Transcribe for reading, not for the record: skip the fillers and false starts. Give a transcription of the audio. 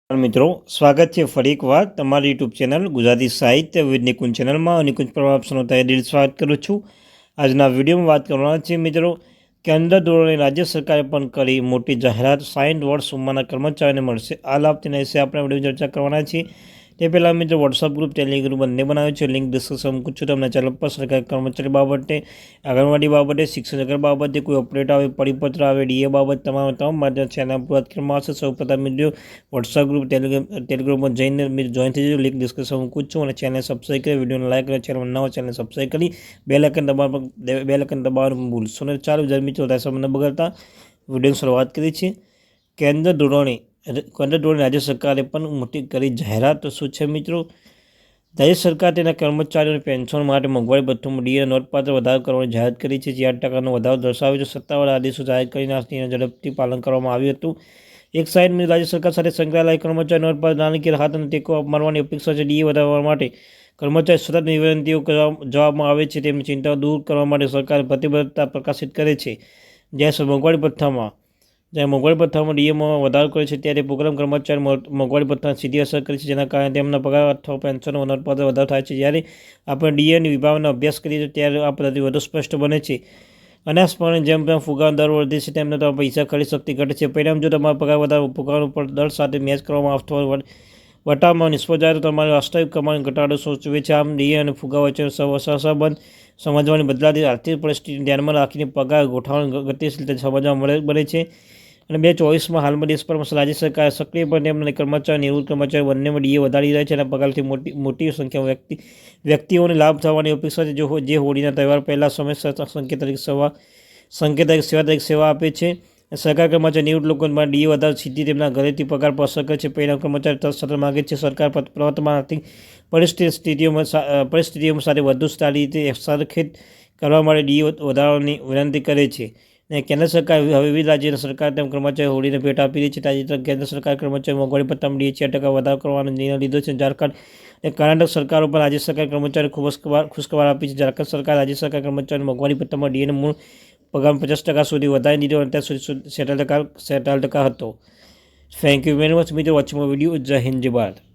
મિત્રો, સ્વાગત છે ફરી એકવાર તમારી યુટ્યુબ ચેનલ ગુજરાતી સાહિત્ય વિદ નિકુંજ ચેનલમાં. નિકુંજ પર આપ સૌનું તહે દિલ સ્વાગત કરું છું. આજના વિડીયોમાં વાત કરવાના છે મિત્રો, કેન્દ્ર ધોરણે રાજ્ય સરકારે પણ કરી મોટી જાહેરાત. 60 વર્ષ ઉંમરના કર્મચારીઓને મળશે આ લાભ. તેના વિશે આપણે વિડીયો ચર્ચા કરવાના છીએ. તે પહેલાં મિત્રો વોટ્સઅપ ગ્રુપ, ટેલિગ્રુપ બંને બનાવ્યો છે. લિંક ડિસ્કશન મૂકું છું તમને. ચેનલ પર સરકારી કર્મચારી બાબતે, આંગણવાડી બાબતે, શિક્ષણ સરકાર બાબતે કોઈ અપડેટ આવે, પરિપત્ર આવે, ડીએ બાબત તમામ માટે ચેનલ પર વાત કરવામાં આવશે. સૌપ્રથમ મિત્રો વોટ્સઅપ ગ્રુપ, ટેલિગ્રુપમાં જઈને જોઈન થઈ જજો. લિંક ડિસ્કશન મૂકું છું અને ચેનલ સબસ્ક્રાઈબ કરી, વિડીયોને લાઈક કરી, ચેનલ નવા ચેનલ સબસ્ક્રાઈબ કરી બેલ આઇકન દબાવવાનું ભૂલશો નહીં. ચાલો મિત્રો સમય બગડતા વિડીયોની શરૂઆત કરી છે. કેન્દ્ર ધોરણે રાજ્ય સરકારે પણ મોટી કરી જાહેરાત. તો શું છે મિત્રો, રાજ્ય સરકાર તેના કર્મચારીઓની પેન્શન માટે મોંઘવારી ભથ્થામાં ડીએ નોંધપાત્ર વધારો કરવાની જાહેરાત કરી છે. 4% વધારો દર્શાવ્યો છે. સત્તાવાર આદેશો જાહેર કરીને આ ઝડપથી પાલન કરવામાં આવ્યું હતું. એક સાઈડ રાજ્ય સરકાર સાથે સંકળાયેલા કર્મચારી નોંધપાત્ર નાણાકીય રાહત અને ટેકો આપવાની અપેક્ષા છે. ડીએ વધારવા માટે કર્મચારી સતત વિનંતીઓ જવાબમાં આવે છે. તેમની ચિંતાઓ દૂર કરવા માટે સરકાર પ્રતિબદ્ધતા પ્રકાશિત કરે છે. જ્યાં મોંઘવારી ભથ્થામાં ડીએમાં વધારો કરે છે, ત્યારે પ્રોગ્રામ કર્મચારી મોંઘવારી ભથ્થાને સીધી અસર કરે છે, જેના કારણે તેમના પગાર અથવા પેન્શનનો નોંધપાત્ર વધારો થાય છે. જ્યારે આપણે ડીએની વિભાવનો અભ્યાસ કરીએ છીએ ત્યારે આ પદ્ધતિ વધુ સ્પષ્ટ બને છે. અનાસપણે જેમ ફુગાવાનો દર વધે છે તેમ તમારા પૈસા ખરીદ શક્તિ ઘટે છે. પરિણામ, જો તમારો પગાર વધારો ફુગાવાનો દર સાથે મેચ કરવામાં આવતો હોય, વટાવમાં નિષ્ફળ જાય તો તમારી વાસ્તવિક કમાણી ઘટાડો સૂચવે છે. આમ ડીએ અને ફુગા વચ્ચેનો સહસંબંધ સમજવાની બદલાતી આર્થિક પરિસ્થિતિને ધ્યાનમાં રાખીને પગાર ગોઠવણ ગતિશીલતા સમજવા બને છે. અને 2024માં હાલમાં દેશભરમાં રાજ્ય સરકાર સક્રિયપણે તેમના કર્મચારી, નિવૃત્ત કર્મચારી બંનેમાં ડીએ વધારી રહ્યા છે. અને પગારથી મોટી સંખ્યામાં વ્યક્તિઓને લાભ થવાની અપેક્ષા છે, જે હોળીના તહેવાર પહેલાં સમય સંકેત તરીકે સેવા આપે છે. સરકાર કર્મચારી નિવૃત્ત લોકો માટે ડીએ વધારો સીધી તેમના ઘરેથી પગાર પર અસર કરે છે. પરિણામ, કર્મચારી સતત માગે છે. સરકાર પ્રવર્તમાન આર્થિક પરિસ્થિતિઓમાં સાથે વધુ સારી રીતે સરખેજ કરવા માટે ડીએ વધારવાની વિનંતી કરે છે. અને કેન્દ્ર સરકાર વિવિધ રાજ્યની સરકાર તેમ કર્મચારી હોળીને ભેટ આપી રહી છે. તાજેતરમાં કેન્દ્ર સરકાર કર્મચારી મોંઘવારી ભથ્થામાં ડીએ 4% વધારો કરવાનો નિર્ણય લીધો છે. ઝારખંડ અને કર્ણાટક સરકારો પણ રાજ્ય સરકાર કર્મચારીઓ ખુશખબર આપી છે. ઝારખંડ સરકાર રાજ્ય સરકાર કર્મચારીઓને મોંઘવારી ભથ્થામાં ડીએનો મૂળ પગાર 50% સુધી વધારી દીધો અને ત્યાં સુધી 70% હતો. થેન્ક યુ વેરી મચ મિત્રો વોચિંગ માય વિડીયો. જય હિન્દ, જય ભારત.